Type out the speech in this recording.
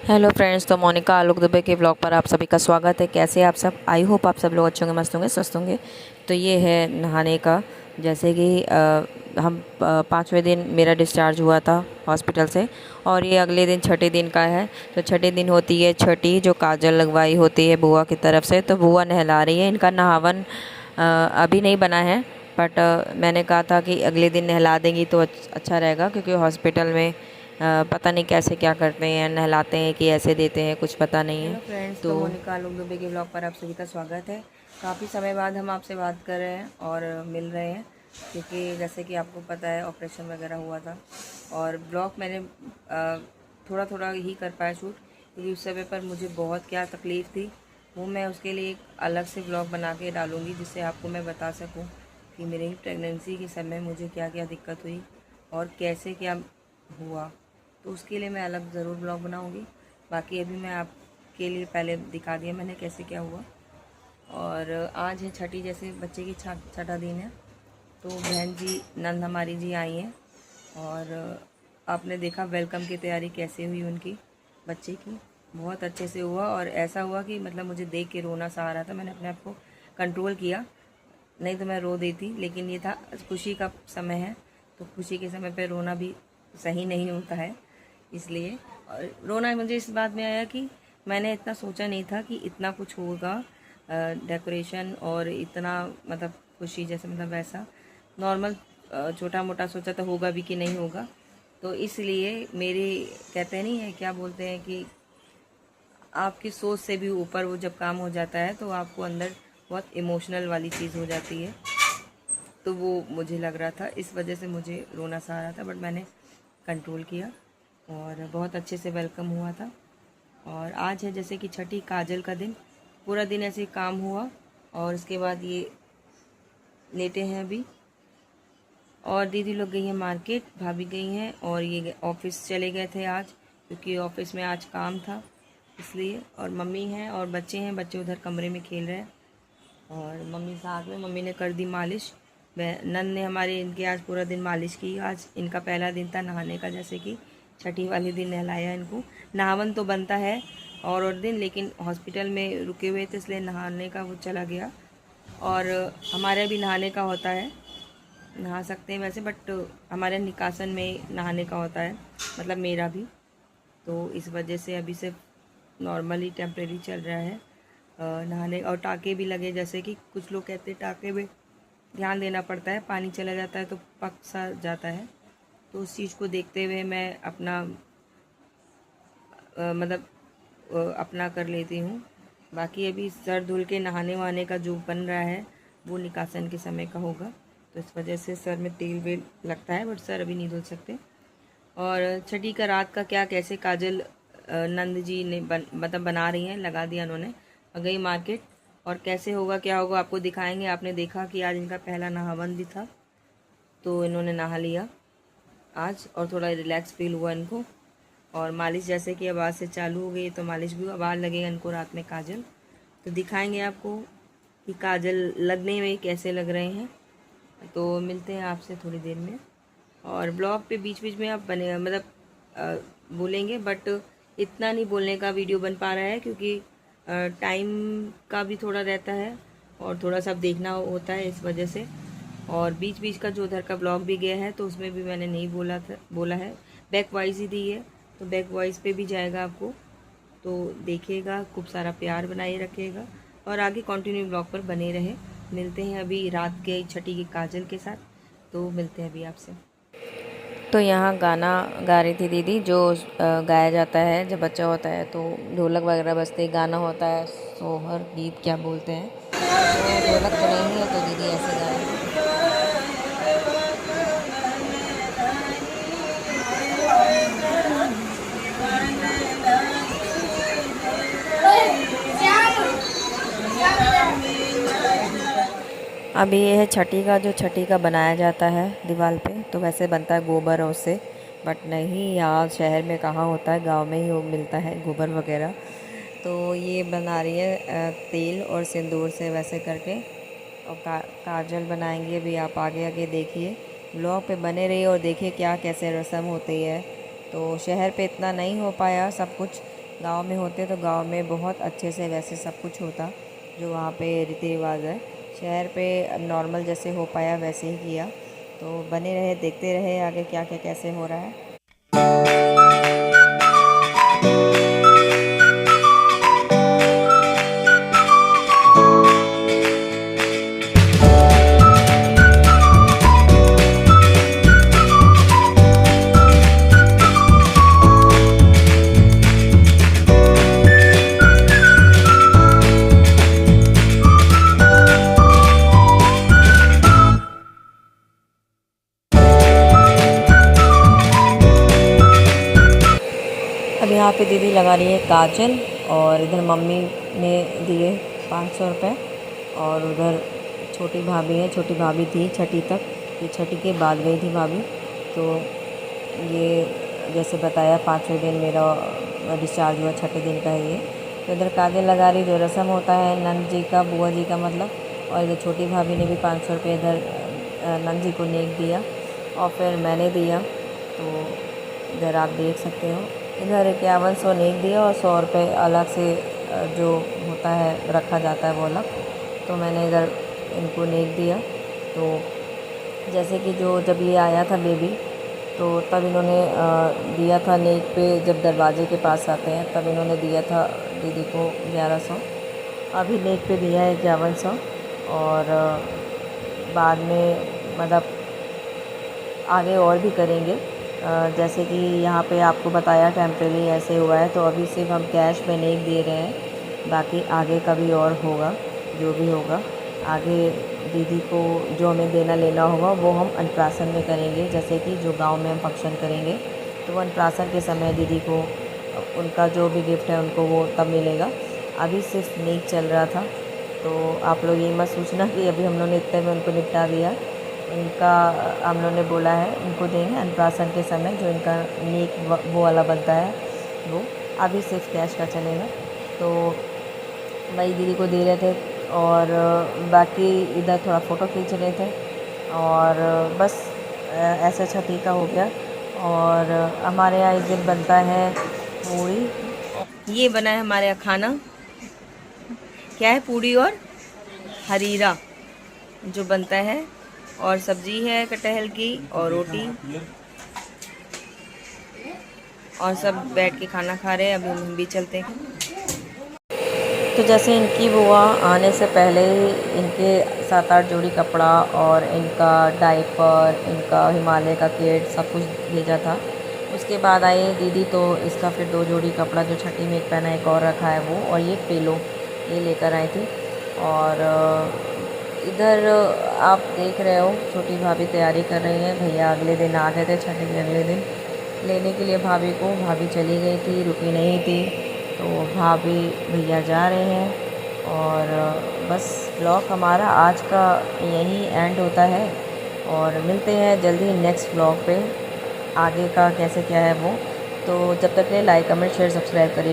Hello friends, तो मोनिका आलोक दुबे के blog पर आप सभी का स्वागत है। कैसे हैं आप सब? आई होप आप सब लोग अच्छे होंगे, मस्त होंगे, स्वस्थ होंगे। तो ये है नहाने का। जैसे कि हम 5वें दिन मेरा डिस्चार्ज हुआ था हॉस्पिटल से, और ये अगले दिन छठे दिन का है। तो छठे दिन होती है छठी, जो काजल लगवाई होती है बुआ की तरफ से। तो बुआ नहला रही है। इनका नहावन अभी नहीं बना है, बट मैंने कहा था कि अगले दिन नहला देंगी तो अच्छा रहेगा, क्योंकि हॉस्पिटल में पता नहीं कैसे क्या करते हैं, नहलाते हैं कि ऐसे देते हैं, कुछ पता नहीं है। हेलो फ्रेंड्स, तो मोनिका आलोक दुबे के ब्लॉग पर आप सभी का स्वागत है। काफ़ी समय बाद हम आपसे बात कर रहे हैं और मिल रहे हैं, क्योंकि जैसे कि आपको पता है ऑपरेशन वगैरह हुआ था, और ब्लॉग मैंने थोड़ा थोड़ा ही कर पाया शूट, क्योंकि उस समय पर मुझे बहुत क्या तकलीफ़ थी। वो मैं उसके लिए एक अलग से ब्लॉग बना के डालूँगी, जिससे आपको मैं बता सकूँ कि मेरी प्रेगनेंसी के समय मुझे क्या क्या दिक्कत हुई और कैसे क्या हुआ। तो उसके लिए मैं अलग ज़रूर ब्लॉग बनाऊंगी। बाकी अभी मैं आपके लिए पहले दिखा दिया मैंने कैसे क्या हुआ। और आज है छठी, जैसे बच्चे की छठा दिन है। तो बहन जी, नंद हमारी जी आई हैं, और आपने देखा वेलकम की तैयारी कैसे हुई उनकी, बच्चे की बहुत अच्छे से हुआ। और ऐसा हुआ कि मतलब मुझे देख के रोना सा आ रहा था। मैंने अपने आप को कंट्रोल किया, नहीं तो मैं रो देती। लेकिन ये था खुशी का समय है, तो खुशी के समय पे रोना भी सही नहीं होता है, इसलिए। और रोना मुझे इस बात में आया कि मैंने इतना सोचा नहीं था कि इतना कुछ होगा, डेकोरेशन और इतना मतलब खुशी, जैसे मतलब वैसा नॉर्मल छोटा मोटा सोचा तो होगा भी कि नहीं होगा। तो इसलिए मेरे कहते नहीं है, क्या बोलते हैं कि आपकी सोच से भी ऊपर वो जब काम हो जाता है तो आपको अंदर बहुत इमोशनल वाली चीज़ हो जाती है। तो वो मुझे लग रहा था, इस वजह से मुझे रोना सा आ रहा था, बट मैंने कंट्रोल किया और बहुत अच्छे से वेलकम हुआ था। और आज है जैसे कि छठी, काजल का दिन। पूरा दिन ऐसे ही काम हुआ, और उसके बाद ये लेटे हैं अभी। और दीदी लोग गई हैं मार्केट, भाभी गई हैं, और ये ऑफिस चले गए थे आज, क्योंकि ऑफिस में आज काम था इसलिए। और मम्मी हैं और बच्चे हैं, बच्चे उधर कमरे में खेल रहे हैं, और मम्मी साथ में। मम्मी ने कर दी मालिश, नंद ने हमारे इनके आज पूरा दिन मालिश की। आज इनका पहला दिन था नहाने का, जैसे कि छठी वाले दिन नहलाया इनको। नहावन तो बनता है और दिन, लेकिन हॉस्पिटल में रुके हुए थे इसलिए नहाने का वो चला गया। और हमारे भी नहाने का होता है, नहा सकते हैं वैसे, बट हमारे निकासन में नहाने का होता है, मतलब मेरा भी। तो इस वजह से अभी से नॉर्मली टेम्परेरी चल रहा है नहाने। और टाँके भी लगे, जैसे कि कुछ लोग कहते हैं टाँके में ध्यान देना पड़ता है, पानी चला जाता है तो पक सा जाता है। तो उस चीज़ को देखते हुए मैं अपना मतलब अपना कर लेती हूँ। बाकी अभी सर धुल के नहाने वहाने का जो बन रहा है वो निकासन के समय का होगा, तो इस वजह से सर में तेल वेल लगता है, बट सर अभी नहीं धुल सकते। और छठी का रात का क्या कैसे काजल नंद जी ने मतलब बना रही हैं, लगा दिया उन्होंने, और गई मार्केट। और कैसे होगा क्या होगा आपको दिखाएंगे। आपने देखा कि आज इनका पहला नहावन भी था, तो इन्होंने नहा लिया आज, और थोड़ा रिलैक्स फील हुआ इनको। और मालिश जैसे कि आवाज़ से चालू हो गई, तो मालिश भी आवाज़ लगेगा इनको रात में काजल। तो दिखाएंगे आपको कि काजल लगने में कैसे लग रहे हैं। तो मिलते हैं आपसे थोड़ी देर में। और ब्लॉग पे बीच बीच में आप बने मतलब बोलेंगे, बट इतना नहीं बोलने का वीडियो बन पा रहा है, क्योंकि टाइम का भी थोड़ा रहता है और थोड़ा सा देखना होता है, इस वजह से। और बीच बीच का जो उधर का ब्लॉग भी गया है, तो उसमें भी मैंने नहीं बोला है, बैक वॉइस ही दी है, तो बैक वॉइस पे भी जाएगा आपको। तो देखिएगा, खूब सारा प्यार बनाए रखिएगा, और आगे कंटिन्यू ब्लॉग पर बने रहे। मिलते हैं अभी रात के छठी की काजल के साथ, तो मिलते हैं अभी आपसे। तो यहाँ गाना गा रही थी दीदी, जो गाया जाता है जब बच्चा होता है, तो ढोलक वगैरह बजते गाना होता है, सोहर गीत क्या बोलते हैं। तो ढोलक तो नहीं है, तो दीदी ऐसे गा रही थी। अभी ये है छठी का, जो छठी का बनाया जाता है दीवार पे, तो वैसे बनता है गोबर और उससे, बट नहीं, यहाँ शहर में कहाँ होता है, गांव में ही वो मिलता है गोबर वगैरह। तो ये बना रही है तेल और सिंदूर से वैसे करके, और काजल बनाएंगे भी। आप आगे आगे देखिए, ब्लॉग पे बने रहिए और देखिए क्या कैसे रस्म होती है। तो शहर पे इतना नहीं हो पाया सब कुछ, गांव में होते तो गांव में बहुत अच्छे से वैसे सब कुछ होता जो वहाँ पे रीति रिवाज है। शहर पे नॉर्मल जैसे हो पाया वैसे ही किया। तो बने रहे, देखते रहे आगे क्या क्या कैसे हो रहा है। अब यहाँ पे दीदी लगा रही है काजल और इधर मम्मी ने दिए 500 रुपये और उधर छोटी भाभी है, छोटी भाभी थी छठी तक, ये छठी के बाद गई थी भाभी। तो ये जैसे बताया 5वें दिन मेरा डिस्चार्ज हुआ, छठे दिन का है ये। तो इधर काजल लगा रही, जो रस्म होता है नंद जी का, बुआ जी का मतलब। और इधर छोटी भाभी ने भी 500 रुपये इधर नंद जी को नेक दिया और फिर मैंने दिया। तो इधर आप देख सकते हो, इधर 5100 नेक दिया और 100 रुपये अलग से जो होता है रखा जाता है वो अलग। तो मैंने इधर इनको नेक दिया। तो जैसे कि जो जब ये आया था बेबी, तो तब इन्होंने दिया था नेक पे, जब दरवाजे के पास आते हैं तब इन्होंने दिया था दीदी को 1100। अभी नेक पे दिया है 5100 और बाद में मतलब आगे और भी करेंगे। जैसे कि यहाँ पे आपको बताया टेम्परेरी ऐसे हुआ है, तो अभी सिर्फ हम कैश में नेक दे रहे हैं, बाकी आगे कभी और होगा जो भी होगा। आगे दीदी को जो हमें देना लेना होगा वो हम अन्नप्राशन में करेंगे। जैसे कि जो गांव में हम फंक्शन करेंगे तो वो अन्नप्राशन के समय दीदी को उनका जो भी गिफ्ट है उनको वो तब मिलेगा। अभी सिर्फ नेक चल रहा था, तो आप लोग ये मत सोचना कि अभी हम लोगों ने इतने में उनको निपटा दिया। इनका हम लोगों ने बोला है इनको देंगे अन्नप्राशन के समय, जो इनका नेक वो वाला बनता है वो। अभी सिर्फ कैश का चलेगा। तो वही दीदी को दे रहे थे और बाकी इधर थोड़ा फ़ोटो खींच रहे थे और बस ऐसा छठी का हो गया। और हमारे यहाँ इस दिन बनता है पूड़ी। ये बना है हमारे यहाँ खाना, क्या है, पूड़ी और हरीरा जो बनता है, और सब्जी है कटहल की और रोटी, और सब बैठ के खाना खा रहे हैं। अभी हम भी चलते हैं। तो जैसे इनकी बुआ आने से पहले ही इनके 7-8 जोड़ी कपड़ा और इनका डायपर, इनका हिमालय का किट सब कुछ भेजा था। उसके बाद आई दीदी, तो इसका फिर 2 जोड़ी कपड़ा जो छठी में एक पहना एक और रखा है वो, और ये पिलो ये लेकर आई थी। और इधर आप देख रहे हो छोटी भाभी तैयारी कर रही है। भैया अगले दिन आ गए थे, छठी के अगले दिन लेने के लिए भाभी को। भाभी चली गई थी, रुकी नहीं थी, तो भाभी भैया जा रहे हैं। और बस ब्लॉग हमारा आज का यही एंड होता है और मिलते हैं जल्दी नेक्स्ट ब्लॉग पे। आगे का कैसे क्या है वो, तो जब तक ले लाइक कमेंट शेयर सब्सक्राइब करिए।